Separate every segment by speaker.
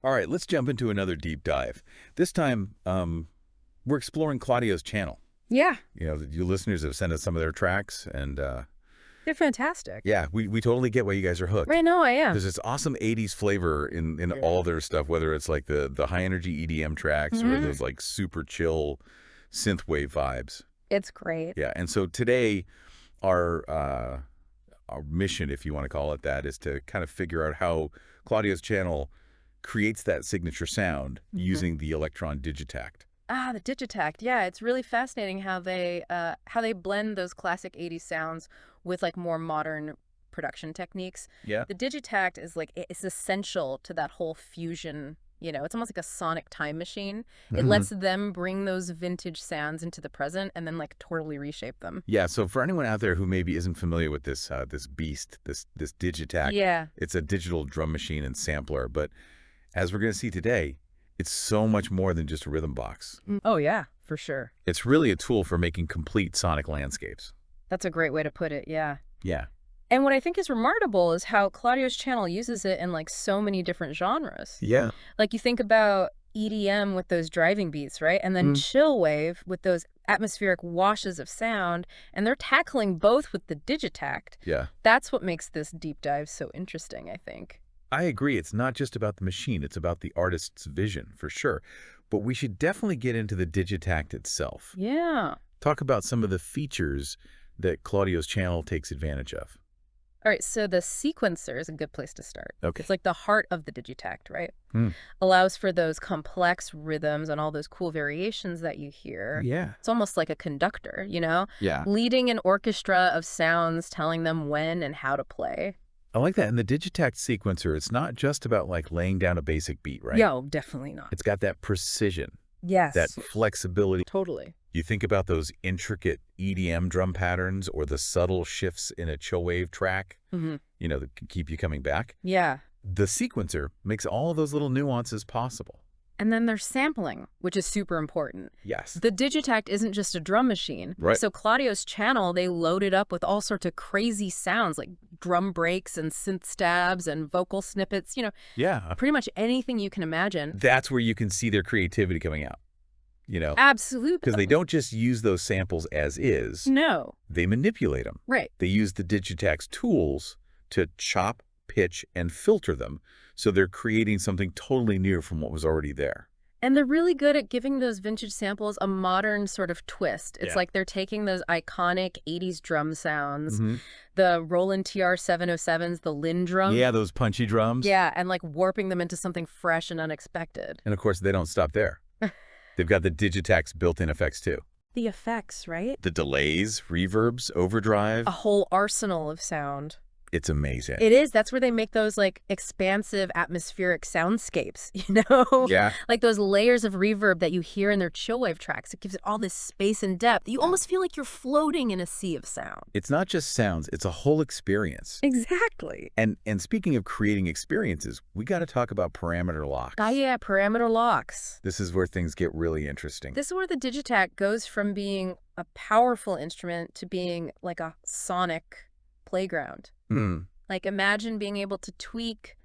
Speaker 1: All right, let's jump into another deep dive. This time, we're exploring Claudio's channel.
Speaker 2: Yeah,
Speaker 1: You listeners have sent us some of their tracks, and
Speaker 2: they're fantastic.
Speaker 1: yeah, we totally get why you guys are hooked.
Speaker 2: Right, no, I am.
Speaker 1: There's this awesome 80s flavor in
Speaker 2: Yeah.
Speaker 1: all their stuff, whether it's like the high energy EDM tracks or those like super chill synthwave vibes.
Speaker 2: It's great.
Speaker 1: Yeah, and so today our mission, if you want to call it that, is to kind of figure out how Claudio's channel creates that signature sound using the ELEKTRON DIGITAKT.
Speaker 2: Ah, the Digitakt. Yeah, it's really fascinating how they blend those classic 80s sounds with like more modern production techniques.
Speaker 1: Yeah.
Speaker 2: The Digitakt is like it's essential to that whole fusion. It's almost like a sonic time machine. It lets them bring those vintage sounds into the present and then like totally reshape them.
Speaker 1: Yeah, so for anyone out there who maybe isn't familiar with this this beast, this DIGITAKT,
Speaker 2: Yeah.
Speaker 1: it's a digital drum machine and sampler, but as we're going to see today, it's so much more than just a rhythm box.
Speaker 2: Oh, yeah, for sure.
Speaker 1: It's really a tool for making complete sonic landscapes.
Speaker 2: That's a great way to put it. Yeah.
Speaker 1: Yeah.
Speaker 2: And what I think is remarkable is how Claudio's channel uses it in like so many different genres.
Speaker 1: Yeah.
Speaker 2: Like you think about EDM with those driving beats, right? And then chill wave with those atmospheric washes of sound, and they're tackling both with the Digitakt.
Speaker 1: Yeah.
Speaker 2: That's what makes this deep dive so interesting, I think.
Speaker 1: I agree. It's not just about the machine. It's about the artist's vision, for sure. But we should definitely get into the DIGITAKT itself.
Speaker 2: Yeah.
Speaker 1: Talk about some of the features that Claudio's channel takes advantage of.
Speaker 2: All right, so the sequencer is a good place to start.
Speaker 1: Okay.
Speaker 2: It's like the heart of the Digitakt, right? Allows for those complex rhythms and all those cool variations that you hear.
Speaker 1: Yeah.
Speaker 2: It's almost like a conductor,
Speaker 1: Yeah.
Speaker 2: leading an orchestra of sounds, telling them when and how to play.
Speaker 1: I like that. And the DIGITAKT sequencer, it's not just about like laying down a basic beat, right?
Speaker 2: Yo, definitely not.
Speaker 1: It's got that precision,
Speaker 2: Yes.
Speaker 1: that flexibility.
Speaker 2: Totally.
Speaker 1: You think about those intricate EDM drum patterns or the subtle shifts in a chill wave track, that can keep you coming back.
Speaker 2: Yeah.
Speaker 1: The sequencer makes all of those little nuances possible.
Speaker 2: And then there's sampling, which is super important.
Speaker 1: Yes.
Speaker 2: The Digitakt isn't just a drum machine.
Speaker 1: Right.
Speaker 2: So Claudio's channel, they loaded up with all sorts of crazy sounds like drum breaks and synth stabs and vocal snippets,
Speaker 1: Yeah.
Speaker 2: pretty much anything you can imagine.
Speaker 1: That's where you can see their creativity coming out,
Speaker 2: Absolutely.
Speaker 1: because they don't just use those samples as is.
Speaker 2: No.
Speaker 1: They manipulate them.
Speaker 2: Right.
Speaker 1: They use the DIGITAKT's tools to chop, pitch, and filter them, so they're creating something totally new from what was already there.
Speaker 2: And they're really good at giving those vintage samples a modern sort of twist. It's
Speaker 1: Yeah.
Speaker 2: like they're taking those iconic 80s drum sounds, the Roland TR-707s, the Linn drum.
Speaker 1: Yeah, those punchy drums.
Speaker 2: Yeah, and like warping them into something fresh and unexpected.
Speaker 1: And of course, they don't stop there. They've got the DIGITAKT's built-in effects too.
Speaker 2: The effects, right?
Speaker 1: The delays, reverbs, overdrive.
Speaker 2: A whole arsenal of sound.
Speaker 1: It's amazing.
Speaker 2: It is. That's where they make those like expansive atmospheric soundscapes,
Speaker 1: Yeah.
Speaker 2: Like those layers of reverb that you hear in their chillwave tracks. It gives it all this space and depth. You almost feel like you're floating in a sea of sound.
Speaker 1: It's not just sounds, it's a whole experience.
Speaker 2: Exactly.
Speaker 1: And speaking of creating experiences, we got to talk about parameter locks.
Speaker 2: Ah, yeah, parameter locks.
Speaker 1: This is where things get really interesting.
Speaker 2: This is where the Digitakt goes from being a powerful instrument to being like a sonic playground. Like imagine being able to tweak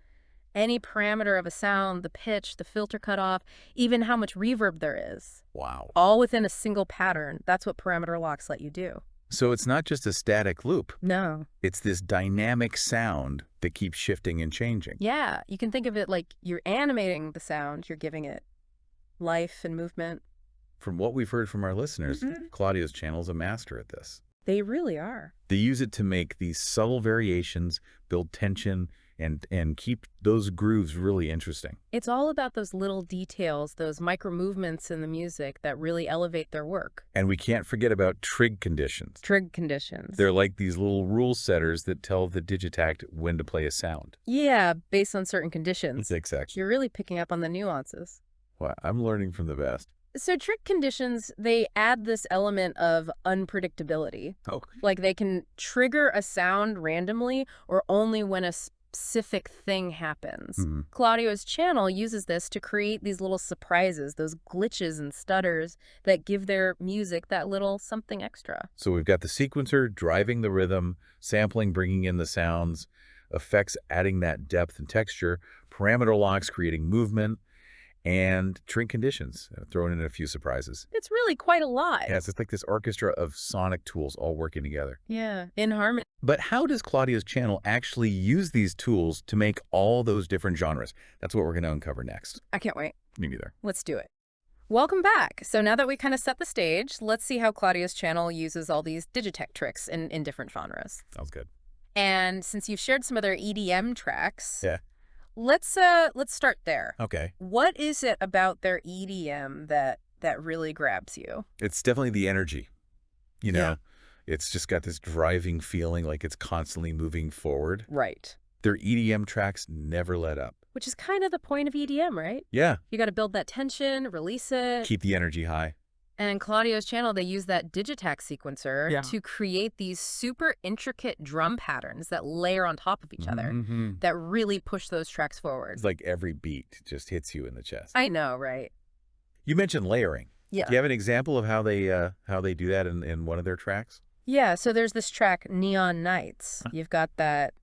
Speaker 2: any parameter of a sound, the pitch, the filter cutoff, even how much reverb there is.
Speaker 1: Wow.
Speaker 2: All within a single pattern. That's what parameter locks let you do.
Speaker 1: So it's not just a static loop.
Speaker 2: No.
Speaker 1: It's this dynamic sound that keeps shifting and changing.
Speaker 2: Yeah, you can think of it like you're animating the sound, you're giving it life and movement.
Speaker 1: From what we've heard from our listeners, Claudio's channel is a master at this.
Speaker 2: They really are.
Speaker 1: They use it to make these subtle variations, build tension, and keep those grooves really interesting.
Speaker 2: It's all about those little details, those micro movements in the music that really elevate their work.
Speaker 1: And we can't forget about trig conditions.
Speaker 2: Trig conditions.
Speaker 1: They're like these little rule setters that tell the DIGITAKT when to play a sound.
Speaker 2: Yeah, based on certain conditions.
Speaker 1: Exactly.
Speaker 2: You're really picking up on the nuances.
Speaker 1: Wow, I'm learning from the best.
Speaker 2: So trig conditions, they add this element of unpredictability.
Speaker 1: Oh.
Speaker 2: Like they can trigger a sound randomly or only when a specific thing happens. Claudio's channel uses this to create these little surprises, those glitches and stutters that give their music that little something extra.
Speaker 1: So we've got the sequencer driving the rhythm, sampling, bringing in the sounds, effects adding that depth and texture, parameter locks creating movement, and trim conditions, throwing in a few surprises.
Speaker 2: It's really quite a lot.
Speaker 1: Yes, it's like this orchestra of sonic tools all working together.
Speaker 2: Yeah, in harmony.
Speaker 1: But how does Claudio's channel actually use these tools to make all those different genres? That's what we're going to uncover next.
Speaker 2: I can't wait.
Speaker 1: Me neither.
Speaker 2: Let's do it. Welcome back. So now that we kind of set the stage, let's see how Claudio's channel uses all these Digitech tricks in different genres.
Speaker 1: Sounds good.
Speaker 2: And since you've shared some of their EDM tracks,
Speaker 1: Yeah.
Speaker 2: let's start there.
Speaker 1: Okay.
Speaker 2: What is it about their EDM that really grabs you?
Speaker 1: It's definitely the energy. You know, it's just got this driving feeling like it's constantly moving forward.
Speaker 2: Right.
Speaker 1: Their EDM tracks never let up.
Speaker 2: Which is kind of the point of EDM, right?
Speaker 1: Yeah.
Speaker 2: You got to build that tension, release it.
Speaker 1: Keep the energy high.
Speaker 2: And in Claudio's channel, they use that Digitakt sequencer to create these super intricate drum patterns that layer on top of each other that really push those tracks forward.
Speaker 1: It's like every beat just hits you in the chest.
Speaker 2: I know, right?
Speaker 1: You mentioned layering.
Speaker 2: Yeah.
Speaker 1: Do you have an example of how they do that in one of their tracks?
Speaker 2: Yeah, so there's this track, Neon Nights. You've got that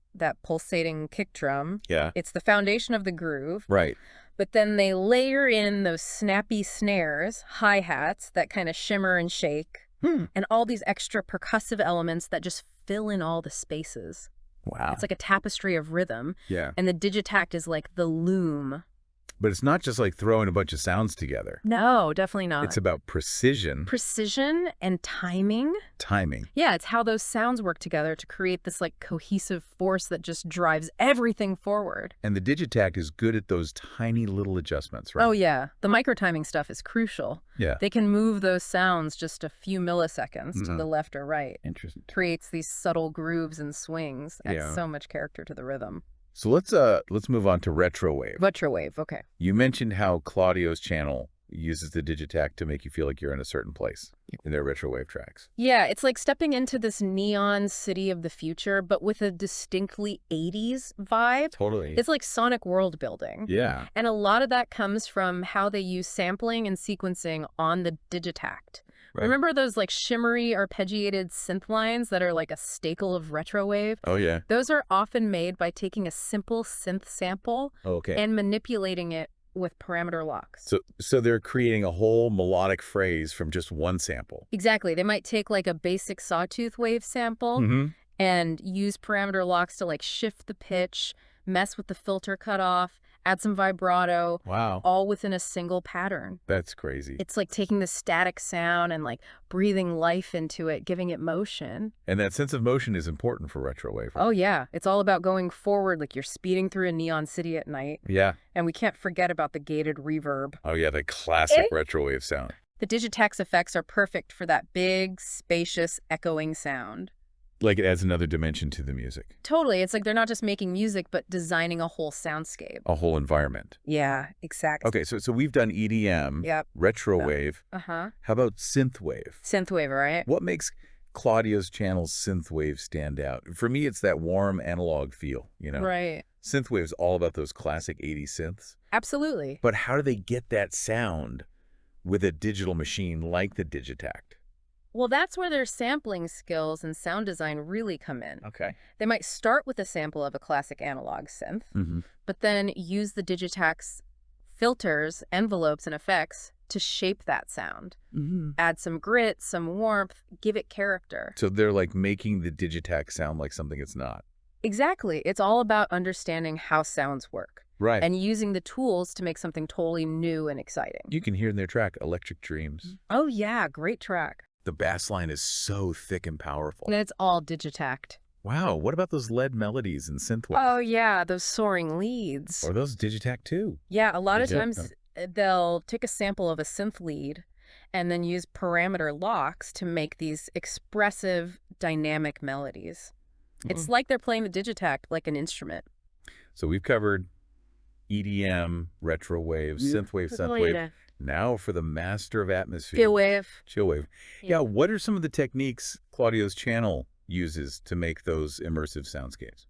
Speaker 2: pulsating kick drum.
Speaker 1: Yeah.
Speaker 2: It's the foundation of the groove.
Speaker 1: Right.
Speaker 2: But then they layer in those snappy snares, hi-hats that kind of shimmer and shake, and all these extra percussive elements that just fill in all the spaces.
Speaker 1: Wow.
Speaker 2: It's like a tapestry of rhythm.
Speaker 1: Yeah.
Speaker 2: And the Digitakt is like the loom.
Speaker 1: But it's not just like throwing a bunch of sounds together.
Speaker 2: No, definitely not.
Speaker 1: It's about precision.
Speaker 2: Precision and timing.
Speaker 1: Timing.
Speaker 2: Yeah, it's how those sounds work together to create this like cohesive force that just drives everything forward.
Speaker 1: And the Digitakt is good at those tiny little adjustments, right?
Speaker 2: Oh yeah, the micro timing stuff is crucial.
Speaker 1: Yeah.
Speaker 2: They can move those sounds just a few milliseconds to the left or right.
Speaker 1: Interesting.
Speaker 2: Creates these subtle grooves and swings. Adds
Speaker 1: Yeah.
Speaker 2: so much character to the rhythm.
Speaker 1: So let's move on to retrowave.
Speaker 2: Retrowave, okay.
Speaker 1: You mentioned how Claudio's channel uses the Digitakt to make you feel like you're in a certain place in their retrowave tracks.
Speaker 2: Yeah, it's like stepping into this neon city of the future, but with a distinctly 80s vibe.
Speaker 1: Totally.
Speaker 2: It's like sonic world building.
Speaker 1: Yeah.
Speaker 2: And a lot of that comes from how they use sampling and sequencing on the Digitakt.
Speaker 1: Right.
Speaker 2: Remember those like shimmery arpeggiated synth lines that are like a staple of retrowave?
Speaker 1: Oh, yeah.
Speaker 2: Those are often made by taking a simple synth sample
Speaker 1: Okay.
Speaker 2: and manipulating it with parameter locks.
Speaker 1: So they're creating a whole melodic phrase from just one sample.
Speaker 2: Exactly. They might take like a basic sawtooth wave sample and use parameter locks to like shift the pitch, mess with the filter cutoff, add some vibrato.
Speaker 1: Wow.
Speaker 2: All within a single pattern.
Speaker 1: That's crazy.
Speaker 2: It's like taking the static sound and like breathing life into it, giving it motion.
Speaker 1: And that sense of motion is important for retrowave.
Speaker 2: Oh yeah, it's all about going forward, like you're speeding through a neon city at night.
Speaker 1: Yeah.
Speaker 2: And we can't forget about the gated reverb.
Speaker 1: Oh, yeah, the classic retrowave sound.
Speaker 2: The Digitakt's effects are perfect for that big, spacious, echoing sound.
Speaker 1: Like it adds another dimension to the music.
Speaker 2: Totally. It's like they're not just making music, but designing a whole soundscape.
Speaker 1: A whole environment.
Speaker 2: Yeah, exactly.
Speaker 1: Okay, so we've done EDM,
Speaker 2: Yep.
Speaker 1: retrowave.
Speaker 2: Uh-huh.
Speaker 1: How about synthwave?
Speaker 2: Synthwave, right?
Speaker 1: What makes Claudio's channel's synthwave stand out? For me, it's that warm analog feel, you know?
Speaker 2: Right.
Speaker 1: Synthwave is all about those classic 80s synths.
Speaker 2: Absolutely.
Speaker 1: But how do they get that sound with a digital machine like the Digitakt?
Speaker 2: Well, that's where their sampling skills and sound design really come in.
Speaker 1: Okay.
Speaker 2: They might start with a sample of a classic analog synth, but then use the Digitakt's filters, envelopes, and effects to shape that sound. Add some grit, some warmth, give it character.
Speaker 1: So they're like making the Digitakt sound like something it's not.
Speaker 2: Exactly. It's all about understanding how sounds work.
Speaker 1: Right.
Speaker 2: And using the tools to make something totally new and exciting.
Speaker 1: You can hear in their track, Electric Dreams.
Speaker 2: Oh yeah, great track.
Speaker 1: The bass line is so thick and powerful.
Speaker 2: And it's all Digitakt.
Speaker 1: Wow, what about those lead melodies and synthwave?
Speaker 2: Oh yeah, those soaring leads.
Speaker 1: Or those Digitakt too?
Speaker 2: Yeah, a lot of
Speaker 1: Digitakt.
Speaker 2: times they'll take a sample of a synth lead and then use parameter locks to make these expressive, dynamic melodies. It's like they're playing the Digitakt like an instrument.
Speaker 1: So we've covered EDM, retrowave, synthwave. Now for the master of atmosphere.
Speaker 2: Chill wave.
Speaker 1: Chill wave. Yeah, what are some of the techniques Claudio's channel uses to make those immersive soundscapes?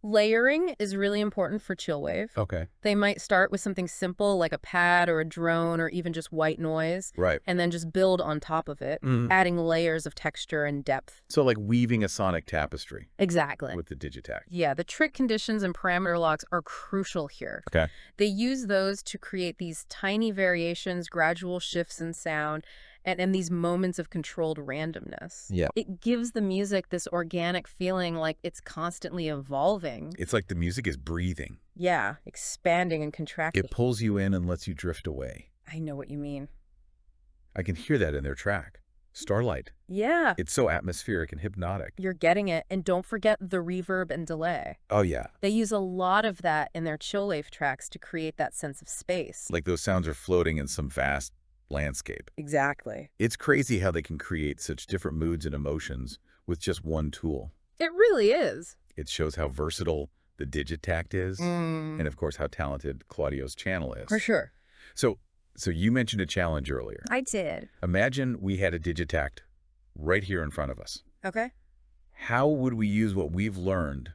Speaker 2: Layering is really important for chill wave.
Speaker 1: Okay.
Speaker 2: They might start with something simple like a pad or a drone or even just white noise,
Speaker 1: Right.
Speaker 2: and then just build on top of it, adding layers of texture and depth.
Speaker 1: So like weaving a sonic tapestry
Speaker 2: Exactly.
Speaker 1: with the Digitakt.
Speaker 2: Yeah, the trick conditions and parameter locks are crucial here.
Speaker 1: Okay.
Speaker 2: They use those to create these tiny variations, gradual shifts in sound, and these moments of controlled randomness.
Speaker 1: Yeah.
Speaker 2: It gives the music this organic feeling like it's constantly evolving.
Speaker 1: It's like the music is breathing.
Speaker 2: Yeah, expanding and contracting.
Speaker 1: It pulls you in and lets you drift away.
Speaker 2: I know what you mean.
Speaker 1: I can hear that in their track. Starlight.
Speaker 2: Yeah.
Speaker 1: It's so atmospheric and hypnotic.
Speaker 2: You're getting it. And don't forget the reverb and delay.
Speaker 1: Oh, yeah.
Speaker 2: They use a lot of that in their chill wave tracks to create that sense of space.
Speaker 1: Like those sounds are floating in some vast landscape.
Speaker 2: Exactly.
Speaker 1: It's crazy how they can create such different moods and emotions with just one tool.
Speaker 2: It really is.
Speaker 1: It shows how versatile the Digitakt is, and of course how talented Claudio's channel is.
Speaker 2: For sure.
Speaker 1: So you mentioned a challenge earlier.
Speaker 2: I did.
Speaker 1: Imagine we had a Digitakt right here in front of us.
Speaker 2: Okay.
Speaker 1: How would we use what we've learned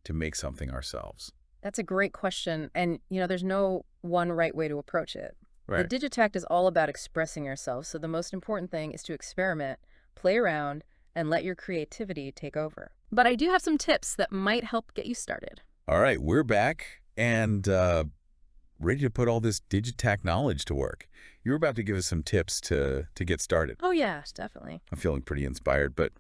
Speaker 1: to make something ourselves?
Speaker 2: That's a great question. And, there's no one right way to approach it.
Speaker 1: Right.
Speaker 2: The Digitakt is all about expressing yourself. So the most important thing is to experiment, play around, and let your creativity take over. But I do have some tips that might help get you started.
Speaker 1: All right, we're back and ready to put all this Digitakt knowledge to work. You're about to give us some tips to get started.
Speaker 2: Oh, yes, definitely.
Speaker 1: I'm feeling pretty inspired, but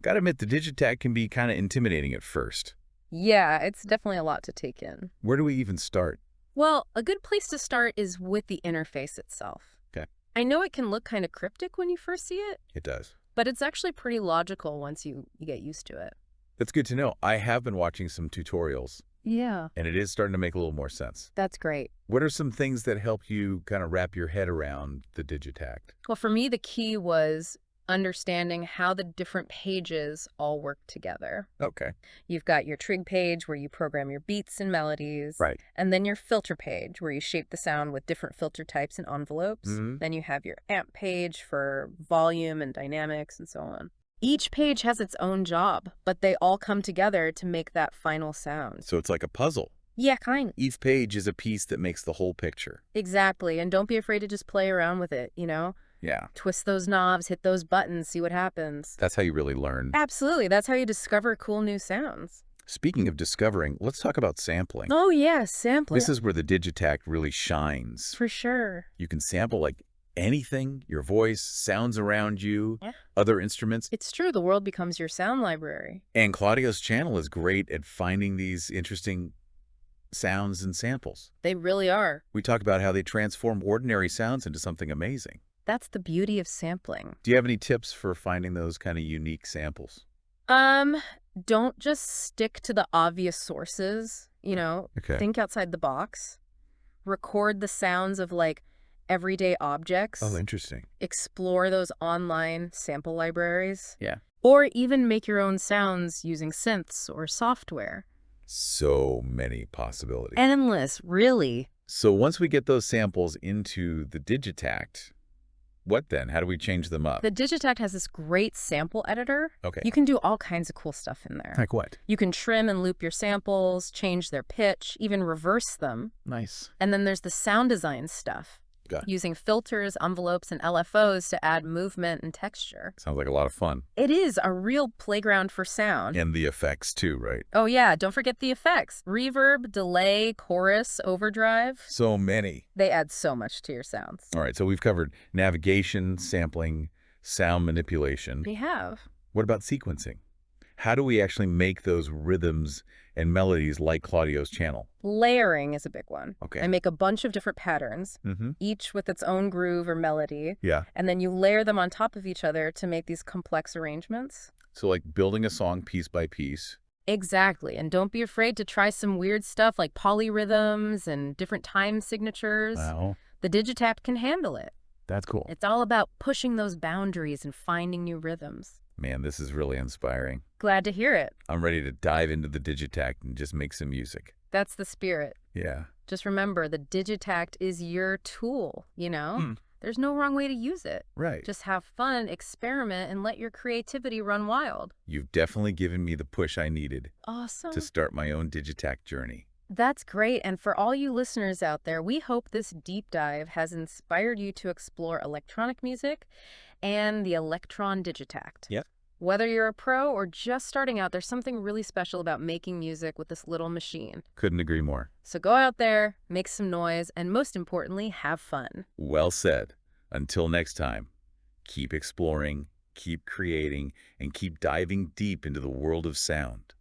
Speaker 1: gotta admit the Digitakt can be kind of intimidating at first.
Speaker 2: Yeah, it's definitely a lot to take in.
Speaker 1: Where do we even start?
Speaker 2: Well, a good place to start is with the interface itself.
Speaker 1: Okay.
Speaker 2: I know it can look kind of cryptic when you first see it,
Speaker 1: It does.
Speaker 2: but it's actually pretty logical once you get used to it.
Speaker 1: That's good to know. I have been watching some tutorials,
Speaker 2: Yeah.
Speaker 1: and it is starting to make a little more sense.
Speaker 2: That's great.
Speaker 1: What are some things that help you kind of wrap your head around the Digitakt?
Speaker 2: Well, for me, the key was understanding how the different pages all work together.
Speaker 1: Okay.
Speaker 2: You've got your trig page where you program your beats and melodies.
Speaker 1: Right.
Speaker 2: And then your filter page where you shape the sound with different filter types and envelopes. Then you have your amp page for volume and dynamics and so on. Each page has its own job, but they all come together to make that final sound.
Speaker 1: So it's like a puzzle.
Speaker 2: Yeah, kind of.
Speaker 1: Each page is a piece that makes the whole picture.
Speaker 2: Exactly. And don't be afraid to just play around with it,
Speaker 1: Yeah.
Speaker 2: Twist those knobs, hit those buttons, see what happens.
Speaker 1: That's how you really learn.
Speaker 2: Absolutely. That's how you discover cool new sounds.
Speaker 1: Speaking of discovering, let's talk about sampling.
Speaker 2: Oh, yeah, sampling.
Speaker 1: This is where the Digitakt really shines.
Speaker 2: For sure.
Speaker 1: You can sample like anything, your voice, sounds around you,
Speaker 2: Yeah.
Speaker 1: other instruments.
Speaker 2: It's true. The world becomes your sound library.
Speaker 1: And Claudio's channel is great at finding these interesting sounds and samples.
Speaker 2: They really are.
Speaker 1: We talk about how they transform ordinary sounds into something amazing.
Speaker 2: That's the beauty of sampling.
Speaker 1: Do you have any tips for finding those kind of unique samples?
Speaker 2: Don't just stick to the obvious sources,
Speaker 1: Okay.
Speaker 2: Think outside the box. Record the sounds of everyday objects.
Speaker 1: Oh, interesting.
Speaker 2: Explore those online sample libraries.
Speaker 1: Yeah.
Speaker 2: Or even make your own sounds using synths or software.
Speaker 1: So many possibilities.
Speaker 2: Endless, really.
Speaker 1: So once we get those samples into the Digitakt, what then? How do we change them up?
Speaker 2: The Digitakt has this great sample editor.
Speaker 1: Okay.
Speaker 2: You can do all kinds of cool stuff in there.
Speaker 1: Like what?
Speaker 2: You can trim and loop your samples, change their pitch, even reverse them.
Speaker 1: Nice.
Speaker 2: And then there's the sound design stuff.
Speaker 1: Got it.
Speaker 2: Using filters, envelopes, and LFOs to add movement and texture.
Speaker 1: Sounds like a lot of fun.
Speaker 2: It is a real playground for sound.
Speaker 1: And the effects too, right?
Speaker 2: Oh yeah, don't forget the effects. Reverb, delay, chorus, overdrive.
Speaker 1: So many.
Speaker 2: They add so much to your sounds.
Speaker 1: All right, so we've covered navigation, sampling, sound manipulation.
Speaker 2: We have.
Speaker 1: What about sequencing? How do we actually make those rhythms and melodies like Claudio's channel?
Speaker 2: Layering is a big one.
Speaker 1: Okay.
Speaker 2: I make a bunch of different patterns, each with its own groove or melody.
Speaker 1: Yeah.
Speaker 2: And then you layer them on top of each other to make these complex arrangements.
Speaker 1: So like building a song piece by piece.
Speaker 2: Exactly. And don't be afraid to try some weird stuff like polyrhythms and different time signatures.
Speaker 1: Wow.
Speaker 2: The Digitakt can handle it.
Speaker 1: That's cool.
Speaker 2: It's all about pushing those boundaries and finding new rhythms.
Speaker 1: Man, this is really inspiring.
Speaker 2: Glad to hear it.
Speaker 1: I'm ready to dive into the Digitakt and just make some music.
Speaker 2: That's the spirit.
Speaker 1: Yeah.
Speaker 2: Just remember, the Digitakt is your tool, There's There's no wrong way to use it.
Speaker 1: Right.
Speaker 2: Just have fun, experiment, and let your creativity run wild.
Speaker 1: You've definitely given me the push I needed to
Speaker 2: Awesome.
Speaker 1: start my own Digitakt journey.
Speaker 2: That's great. And for all you listeners out there, we hope this deep dive has inspired you to explore electronic music and the Elektron Digitakt.
Speaker 1: Yep.
Speaker 2: Whether you're a pro or just starting out, there's something really special about making music with this little machine.
Speaker 1: Couldn't agree more.
Speaker 2: So go out there, make some noise, and most importantly, have fun.
Speaker 1: Well said. Until next time, keep exploring, keep creating, and keep diving deep into the world of sound.